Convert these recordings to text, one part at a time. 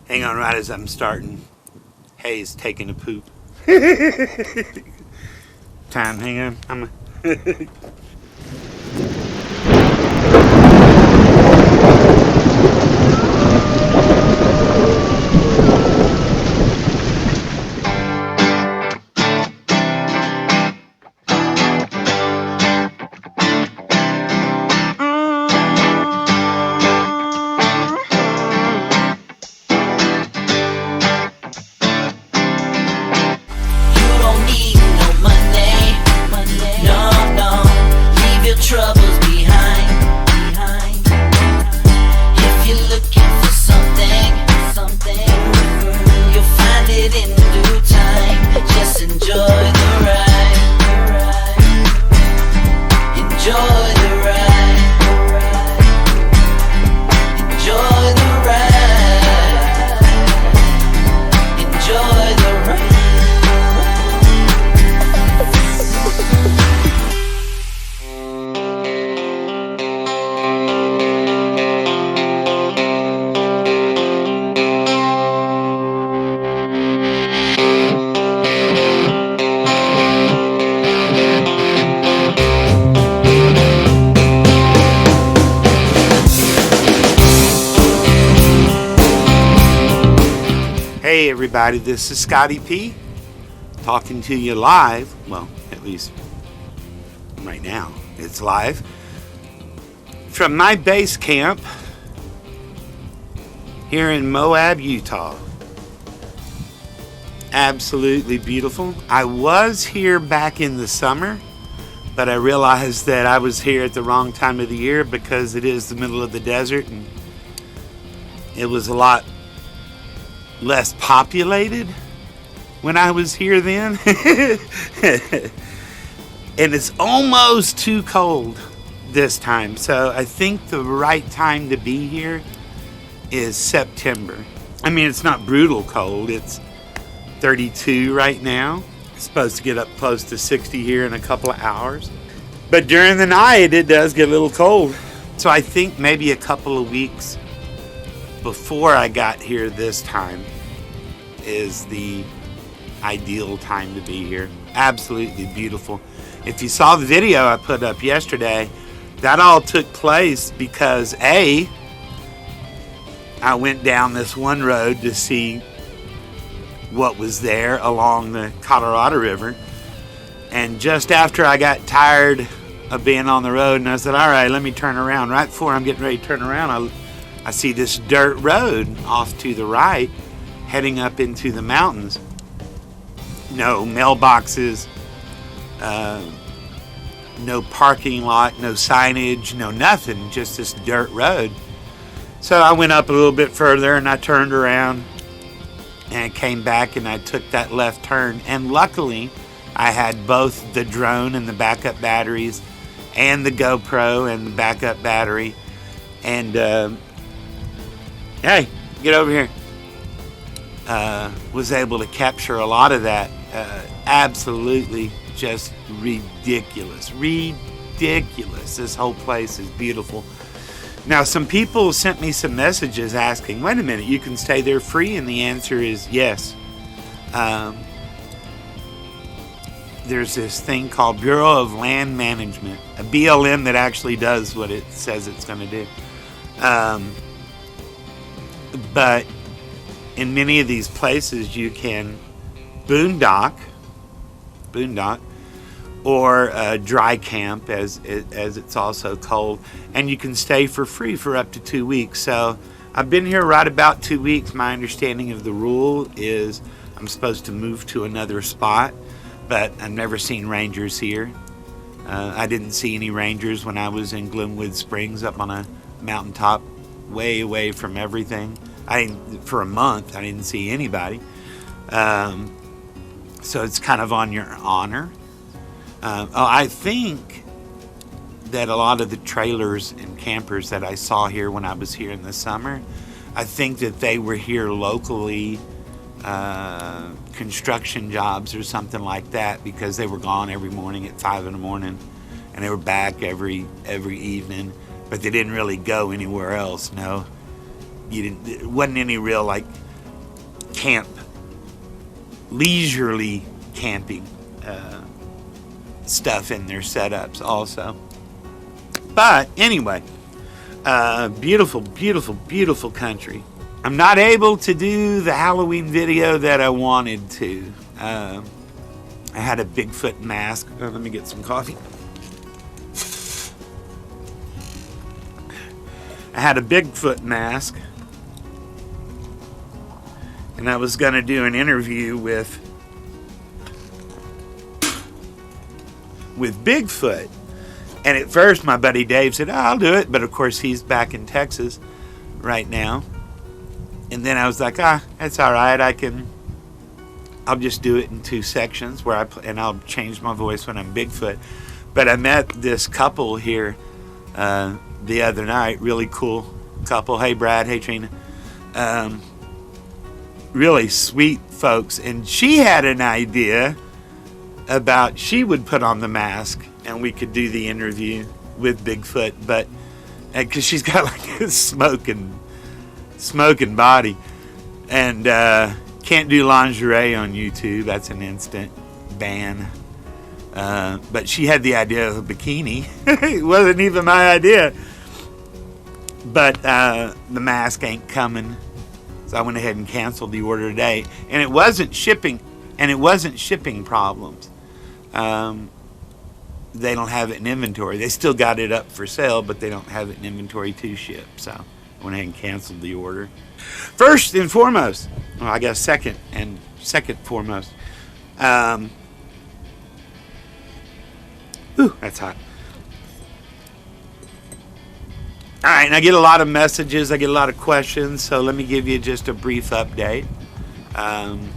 Hang on, right as I'm starting. Hayes taking a poop. Time, hang on. Troubles behind. If you're looking for something, you'll find it in due time. Just enjoy the ride. Enjoy the ride. Enjoy the ride. Enjoy the ride. Hey everybody, this is ScottyP talking to you live. Well, at least right now it's live from my base camp here in Moab, Utah. Absolutely beautiful. I was here back in the summer, but I realized that I was here at the wrong time of the year because it is the middle of the desert and it was a lot less populated when I was here then. And it's almost too cold this time. So I think the right time to be here is September. I mean, it's not brutal cold. It's 32 right now. It's supposed to get up close to 60 here in a couple of hours. But during the night, it does get a little cold. So I think maybe a couple of weeks before I got here this time is the ideal time to be here. Absolutely beautiful. If you saw the video I put up yesterday, that all took place because I went down this one road to see what was there along the Colorado River, and just after I got tired of being on the road and I said, all right, let me turn around. Right before I'm getting ready to turn around, I see this dirt road off to the right heading up into the mountains. No mailboxes, no parking lot, no signage, no nothing, just this dirt road. So I went up a little bit further and I turned around and I came back and I took that left turn, and luckily I had both the drone and the backup batteries and the GoPro and the backup battery, and hey, get over here. Was able to capture a lot of that. Absolutely just ridiculous. This whole place is beautiful. Now, some people sent me some messages asking, wait a minute, you can stay there free? And the answer is yes. There's this thing called Bureau of Land Management, a BLM that actually does what it says it's going to do. But in many of these places you can boondock or dry camp, as it's also called, and you can stay for free for up to 2 weeks. So I've been here right about 2 weeks. My understanding of the rule is I'm supposed to move to another spot, but I've never seen rangers here. I didn't see any rangers when I was in Glenwood Springs up on a mountaintop way away from everything. For a month I didn't see anybody. So it's kind of on your honor. I think that a lot of the trailers and campers that I saw here when I was here in the summer, I think that they were here locally, construction jobs or something like that, because they were gone every morning at 5 in the morning and they were back every evening, but they didn't really go anywhere else. No, it wasn't any real like leisurely camping stuff in their setups also. But anyway, beautiful, beautiful, beautiful country. I'm not able to do the Halloween video that I wanted to. I had a Bigfoot mask. Let me get some coffee. I had a Bigfoot mask, and I was going to do an interview with Bigfoot. And at first, my buddy Dave said, I'll do it. But of course, he's back in Texas right now. And then I was like, that's all right. I'll just do it in 2 sections and I'll change my voice when I'm Bigfoot. But I met this couple here the other night, really cool couple. Hey, Brad. Hey, Trina. Really sweet folks. And she had an idea about she would put on the mask and we could do the interview with Bigfoot, but because she's got like a smoking body, and can't do lingerie on YouTube. That's an instant ban. But she had the idea of a bikini. It wasn't even my idea. But the mask ain't coming, so I went ahead and canceled the order today. And it wasn't shipping problems. They don't have it in inventory. They still got it up for sale, but they don't have it in inventory to ship. So I went ahead and canceled the order. First and foremost, well, I guess second foremost. Ooh, that's hot. All right, and I get a lot of messages. I get a lot of questions. So let me give you just a brief update on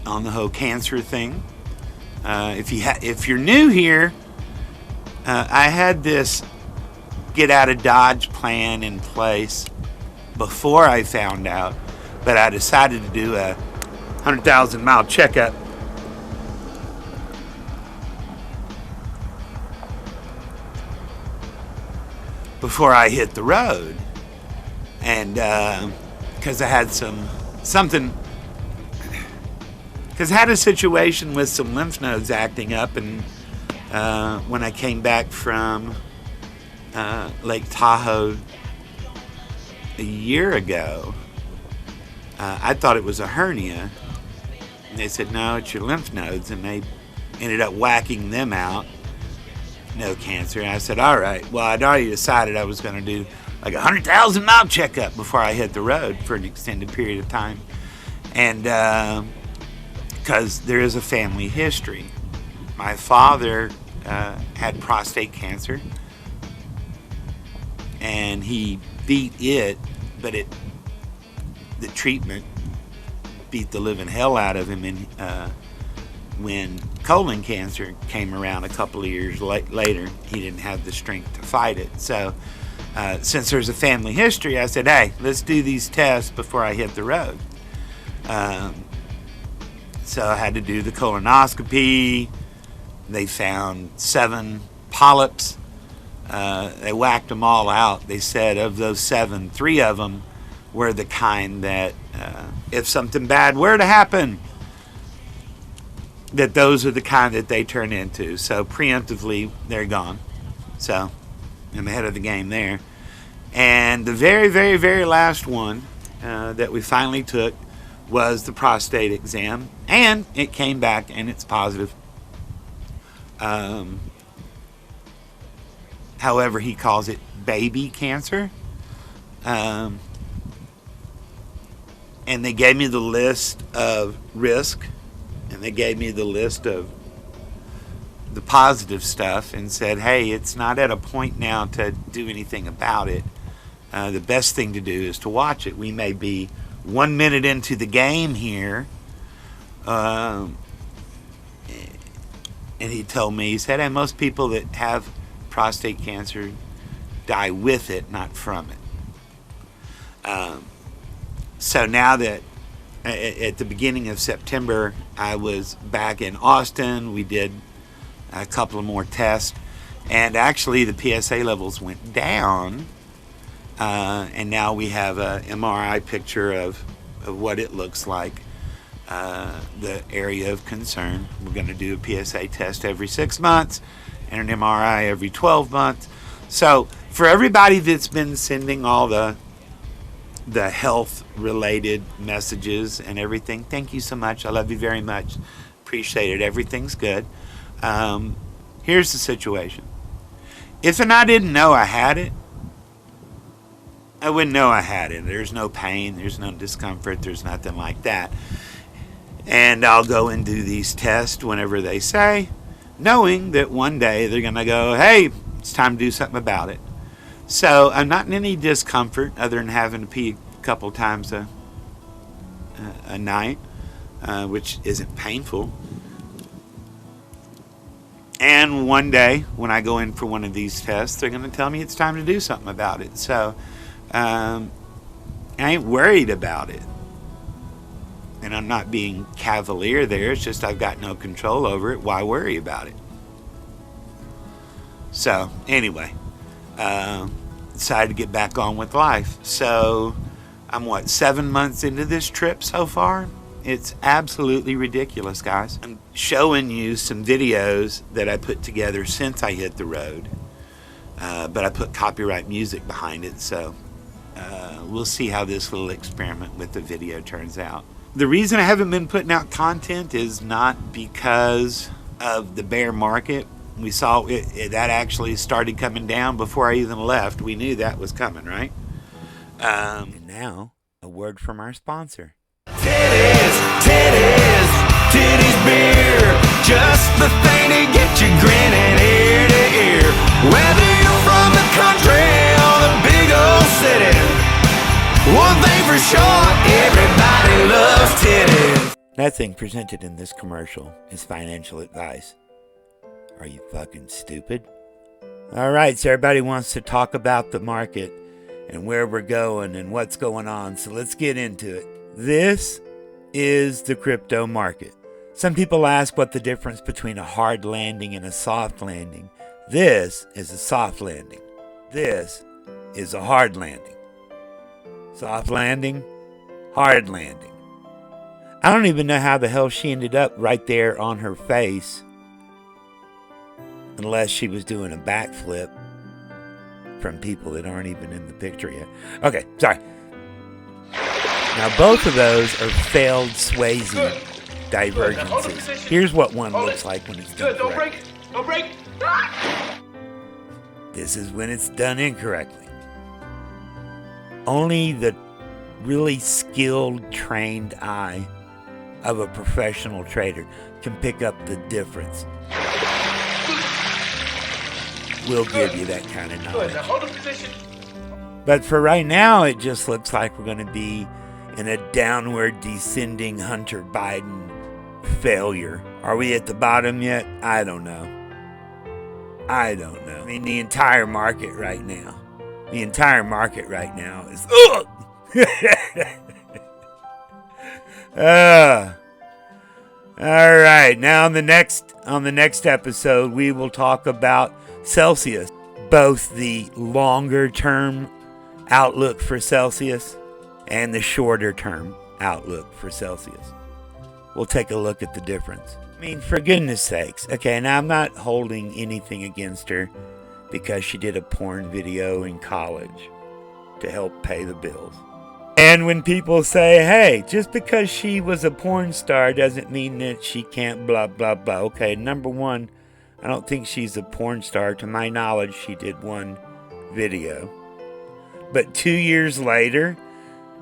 the whole cancer thing. If you're new here, I had this get out of Dodge plan in place before I found out, but I decided to do a 100,000 mile checkup before I hit the road, and because I had because I had a situation with some lymph nodes acting up, and when I came back from Lake Tahoe a year ago, I thought it was a hernia. And they said, no, it's your lymph nodes, and they ended up whacking them out. No cancer. And I said, all right, well, I'd already decided I was going to do like a 100,000 mile checkup before I hit the road for an extended period of time. And because there is a family history. My father had prostate cancer, and he beat it, but the treatment beat the living hell out of him. And when colon cancer came around a couple of years later, he didn't have the strength to fight it. So since there's a family history, I said, hey, let's do these tests before I hit the road. So I had to do the colonoscopy. They found 7 polyps. They whacked them all out. They said of those 7, 3 of them were the kind that if something bad were to happen, that those are the kind that they turn into. So preemptively, they're gone. So I'm ahead of the game there. And the very, very, very last one that we finally took was the prostate exam, and it came back and it's positive. However, he calls it baby cancer. And they gave me the list of risk, and they gave me the list of the positive stuff, and said, hey, it's not at a point now to do anything about it. The best thing to do is to watch it. We may be 1 minute into the game here, and he told me, he said, hey, most people that have prostate cancer die with it, not from it. So now that at the beginning of September, I was back in Austin, we did a couple of more tests, and actually the PSA levels went down, and now we have a MRI picture of of what it looks like, the area of concern. We're going to do a PSA test every 6 months and an MRI every 12 months. So for everybody that's been sending all the health related messages and everything, thank you so much. I love you very much. Appreciate it. Everything's good. Here's the situation. If I didn't know I had it, I wouldn't know I had it. There's no pain, there's no discomfort, there's nothing like that. And I'll go and do these tests whenever they say, knowing that one day they're going to go, hey, it's time to do something about it. So I'm not in any discomfort other than having to pee a couple times a night, which isn't painful. And one day when I go in for one of these tests, they're going to tell me it's time to do something about it. So I ain't worried about it. And I'm not being cavalier there. It's just I've got no control over it. Why worry about it? So anyway, decided to get back on with life. So I'm 7 months into this trip so far? It's absolutely ridiculous, guys. I'm showing you some videos that I put together since I hit the road. But I put copyright music behind it, so we'll see how this little experiment with the video turns out. The reason I haven't been putting out content is not because of the bear market. We saw that actually started coming down before I even left. We knew that was coming, right? And now, a word from our sponsor. Titties beer, just the thing to get you grinning ear to ear. Whether you're from the country or the big old city, one thing for sure, everybody loves titties. Nothing presented in this commercial is financial advice. Are you fucking stupid? Alright, so everybody wants to talk about the market and where we're going and what's going on, so let's get into it. This is the crypto market. Some people ask what the difference between a hard landing and a soft landing. This is a soft landing. This is a hard landing. Soft landing, hard landing. I don't even know how the hell she ended up right there on her face, unless she was doing a backflip from people that aren't even in the picture yet. Okay, sorry. Now both of those are failed Swayze divergences. Here's what one looks like when it's done correctly. Don't break. This is when it's done incorrectly. Only the really skilled, trained eye of a professional trader can pick up the difference. We'll give you that kind of knowledge. Now hold the position. But for right now, it just looks like we're going to be in a downward descending Hunter Biden failure. Are we at the bottom yet? I don't know. I mean, the entire market right now is all right, now on the next episode, we will talk about Celsius, both the longer term outlook for Celsius and the shorter term outlook for Celsius. We'll take a look at the difference. I mean, for goodness sakes. Okay, now I'm not holding anything against her because she did a porn video in college to help pay the bills. And when people say, hey, just because she was a porn star doesn't mean that she can't blah, blah, blah. Okay, number one, I don't think she's a porn star. To my knowledge, she did one video. But 2 years later,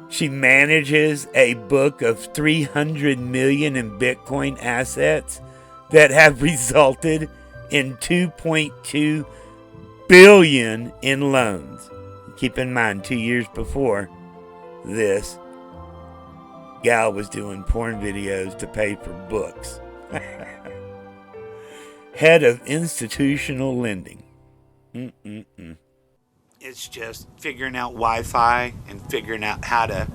she manages a book of 300 million in Bitcoin assets that have resulted in 2.2 billion in loans. Keep in mind, 2 years before this, gal was doing porn videos to pay for books. Head of institutional lending. It's just figuring out Wi-Fi and figuring out how to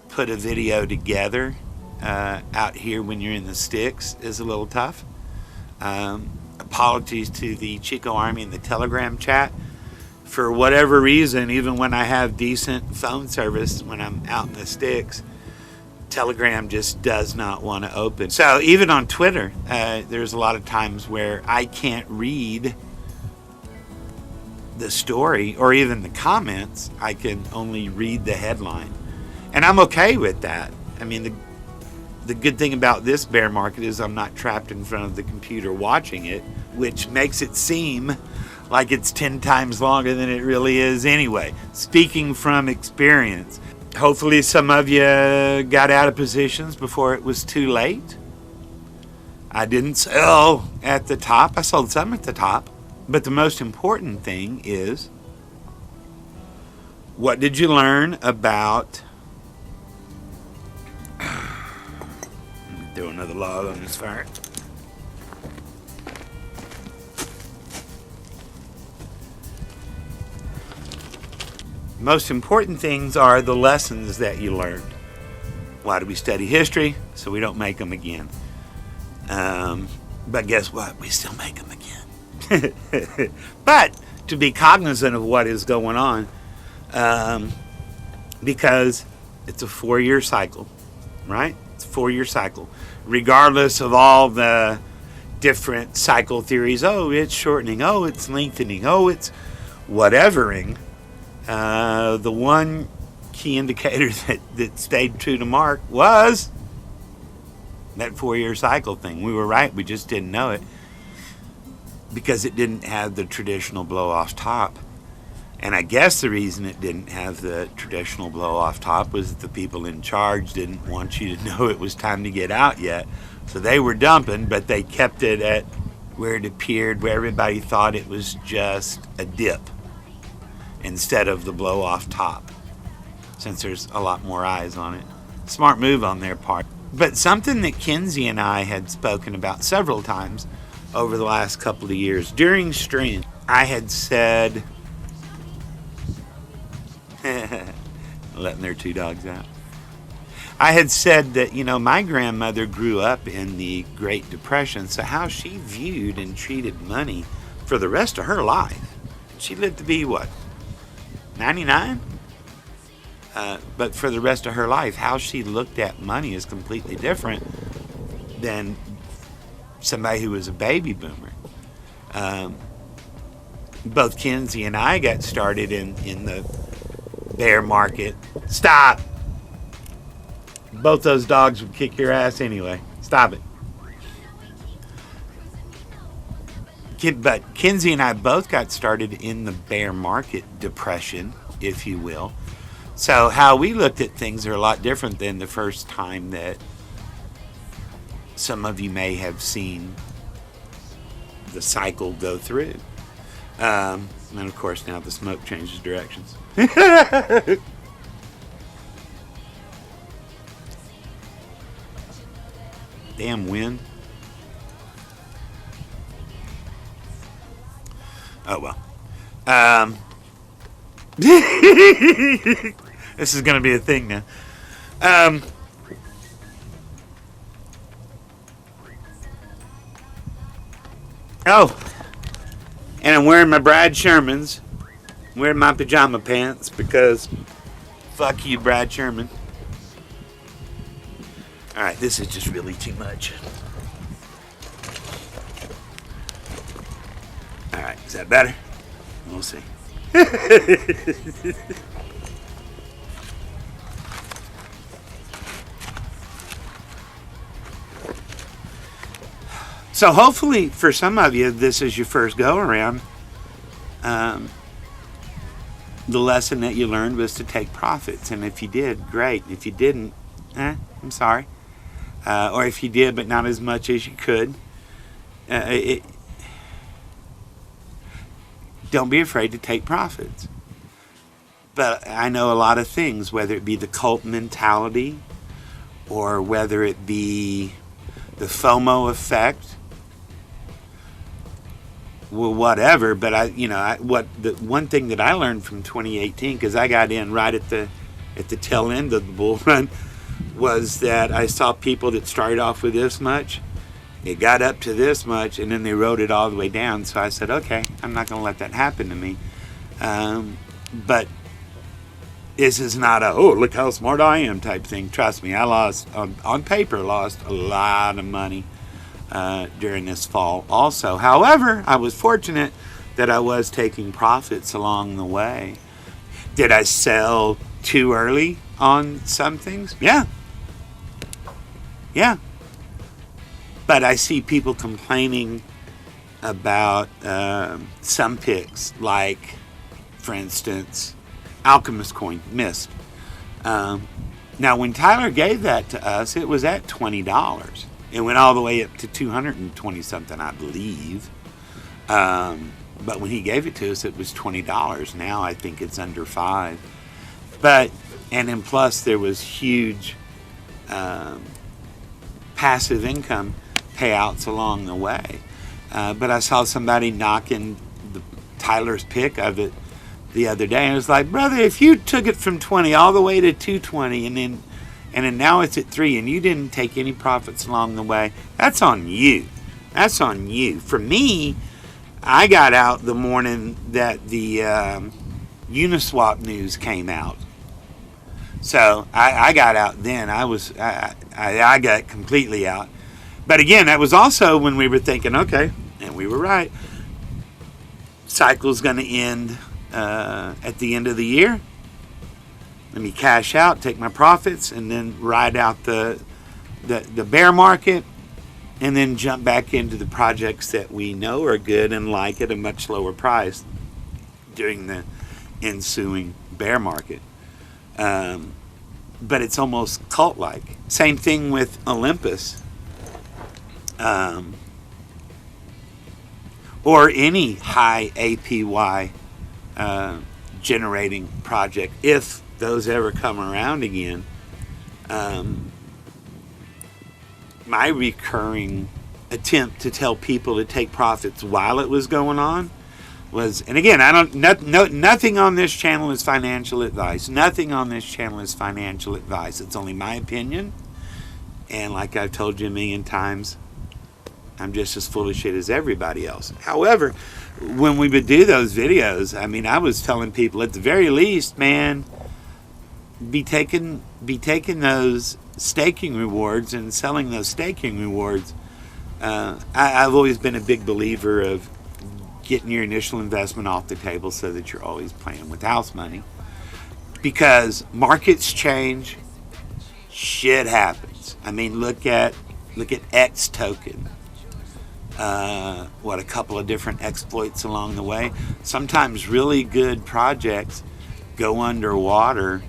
put a video together out here when you're in the sticks is a little tough. Apologies to the Chico Army and the Telegram chat for whatever reason, even when I have decent phone service, when I'm out in the sticks, Telegram just does not want to open. So even on Twitter, there's a lot of times where I can't read the story or even the comments. I can only read the headline. And I'm okay with that. I mean, the good thing about this bear market is I'm not trapped in front of the computer watching it, which makes it seem like it's 10 times longer than it really is anyway. Speaking from experience, hopefully some of you got out of positions before it was too late. I didn't sell at the top. I sold some at the top. But the most important thing is, what did you learn about... Let me throw another log on this fire. Most important things are the lessons that you learned. Why do we study history? So we don't make them again. But guess what? We still make them again. But to be cognizant of what is going on, because it's a 4-year cycle, right? It's a 4-year cycle. Regardless of all the different cycle theories, oh, it's shortening, oh, it's lengthening, oh, it's whatevering. The one key indicator that stayed true to mark was that 4-year cycle thing. We were right, we just didn't know it because it didn't have the traditional blow-off top. And I guess the reason it didn't have the traditional blow-off top was that the people in charge didn't want you to know it was time to get out yet. So they were dumping, but they kept it at where it appeared, where everybody thought it was just a dip, instead of the blow-off top, since there's a lot more eyes on it. Smart move on their part. But something that Kinsey and I had spoken about several times over the last couple of years, during stream, I had said, letting their 2 dogs out, I had said that, my grandmother grew up in the Great Depression, so how she viewed and treated money for the rest of her life. She lived to be, 99? But for the rest of her life, how she looked at money is completely different than somebody who was a baby boomer. Both Kinsey and I got started in the bear market. Stop! Both those dogs would kick your ass anyway. Stop it. But Kinsey and I both got started in the bear market depression, if you will. So how we looked at things are a lot different than the first time that some of you may have seen the cycle go through. And of course now the smoke changes directions. Damn wind. Oh well. This is going to be a thing now. Oh, and I'm wearing my Brad Shermans. I'm wearing my pajama pants because fuck you, Brad Sherman. Alright, this is just really too much. Alright, is that better? We'll see. So hopefully for some of you this is your first go around. The lesson that you learned was to take profits, and if you did, great. If you didn't, I'm sorry. Or if you did but not as much as you could, don't be afraid to take profits. But I know a lot of things, whether it be the cult mentality or whether it be the FOMO effect, well, whatever. But the one thing that I learned from 2018, because I got in right at the tail end of the bull run, was that I saw people that started off with this much, it got up to this much, and then they rode it all the way down. So I said, okay, I'm not going to let that happen to me. But this is not a, oh, look how smart I am type thing. Trust me, I lost, on paper, lost a lot of money during this fall also. However, I was fortunate that I was taking profits along the way. Did I sell too early on some things? Yeah. But I see people complaining about some picks, like, for instance, Alchemist Coin missed. Now, when Tyler gave that to us, it was at $20. It went all the way up to 220 something, I believe. But when he gave it to us, it was $20. Now I think it's under $5. But, and then plus there was huge passive income payouts along the way. But I saw somebody knocking Tyler's pick of it the other day, and I was like, brother, if you took it from 20 all the way to 220, and then now it's at 3, and you didn't take any profits along the way, that's on you. That's on you. For me, I got out the morning that the Uniswap news came out. So I got out then. I got completely out. But again, that was also when we were thinking, okay, and we were right, cycle's going to end at the end of the year. Let me cash out, take my profits, and then ride out the bear market, and then jump back into the projects that we know are good and like at a much lower price during the ensuing bear market. But it's almost cult-like. Same thing with Olympus. Or any high APY generating project, if those ever come around again. My recurring attempt to tell people to take profits while it was going on was, and again, nothing on this channel is financial advice. Nothing on this channel is financial advice. It's only my opinion. And like I've told you a million times, I'm just as full of shit as everybody else. However, when we would do those videos, I mean, I was telling people at the very least, man, be taking those staking rewards and selling those staking rewards. I've always been a big believer of getting your initial investment off the table so that you're always playing with house money. Because markets change, shit happens. I mean, look at X token. A couple of different exploits along the way. Sometimes really good projects go underwater,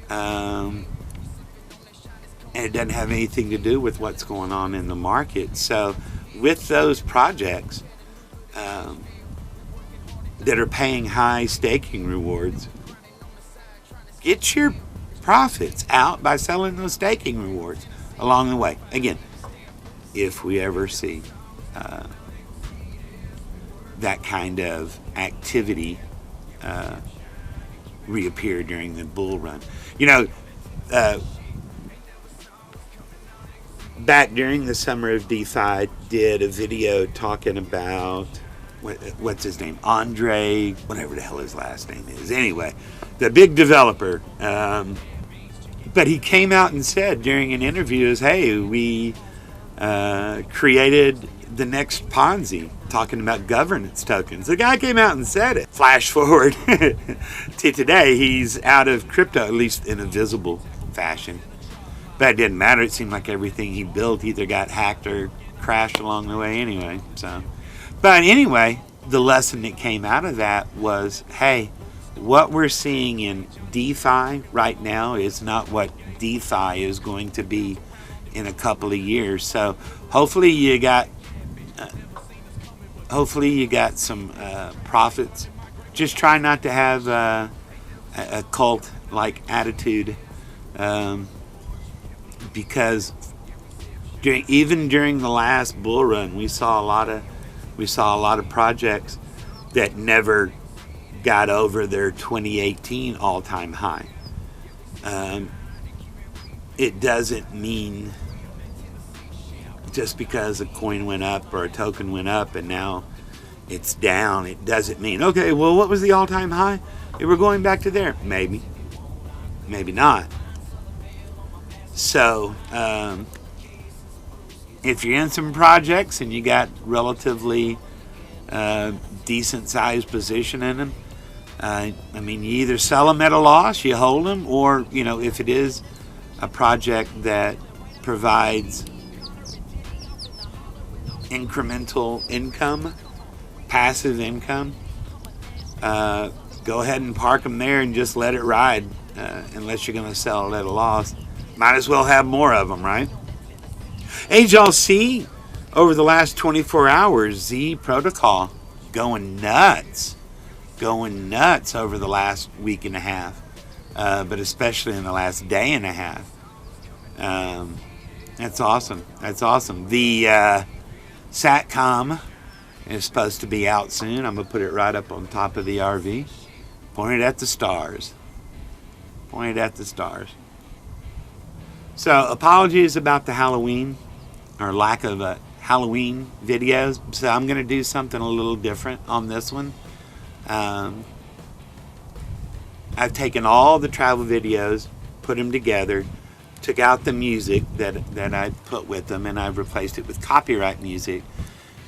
and it doesn't have anything to do with what's going on in the market. So with those projects that are paying high staking rewards, get your profits out by selling those staking rewards along the way. Again, if we ever see that kind of activity reappear during the bull run. Back during the summer of DeFi, I did a video talking about what's his name, Andre, whatever the hell his last name is. Anyway, the big developer. But he came out and said during an interview, "Hey, we created the next Ponzi," talking about governance tokens. The guy came out and said it. Flash forward to today, he's out of crypto, at least in a visible fashion. But it didn't matter. It seemed like everything he built either got hacked or crashed along the way anyway. But anyway, the lesson that came out of that was, hey, what we're seeing in DeFi right now is not what DeFi is going to be in a couple of years. So hopefully you got some profits. Just try not to have a cult-like attitude, because even during the last bull run, we saw a lot of projects that never got over their 2018 all-time high. It doesn't mean just because a coin went up or a token went up and now it's down, it doesn't mean, okay, well, what was the all-time high? We're going back to there. Maybe. Maybe not. So, if you're in some projects and you got relatively decent sized position in them, I mean, you either sell them at a loss, you hold them, or, you know, if it is a project that provides incremental income, passive income, go ahead and park them there and just let it ride, unless you're going to sell it at a loss. Might as well have more of them, right? Hey, y'all see, over the last 24 hours, Z Protocol going nuts over the last week and a half, but especially in the last day and a half. That's awesome. That's awesome. The SATCOM is supposed to be out soon. I'm going to put it right up on top of the RV. Pointed at the stars. Pointed at the stars. So, apologies about the Halloween, or lack of Halloween videos. So, I'm going to do something a little different on this one. I've taken all the travel videos, put them together, took out the music that I put with them, and I've replaced it with copyright music.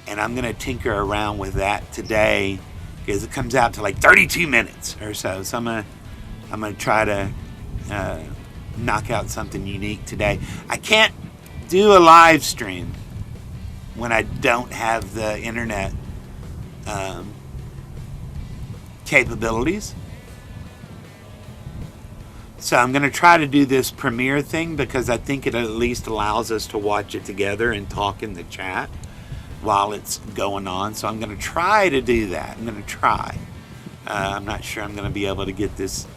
And I'm going to tinker around with that today, because it comes out to like 32 minutes or so. So I'm going to try to knock out something unique today. I can't do a live stream when I don't have the internet capabilities. So I'm going to try to do this premiere thing, because I think it at least allows us to watch it together and talk in the chat while it's going on. So I'm going to try to do that. I'm going to try. I'm not sure I'm going to be able to get this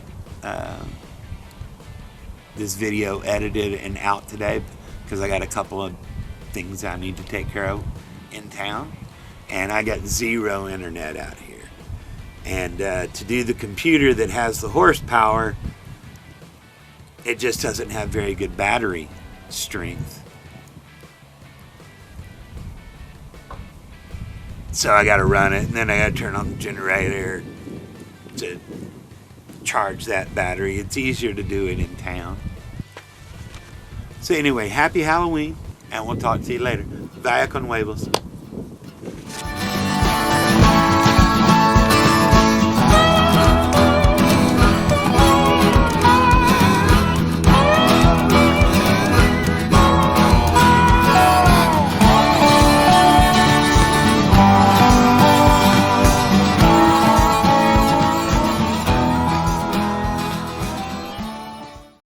this video edited and out today, because I got a couple of things I need to take care of in town, and I got zero internet out here. And to do the computer that has the horsepower, it just doesn't have very good battery strength. So I got to run it, and then I got to turn on the generator to charge that battery. It's easier to do it in town. So anyway, happy Halloween, and we'll talk to you later. Vaya con huevos.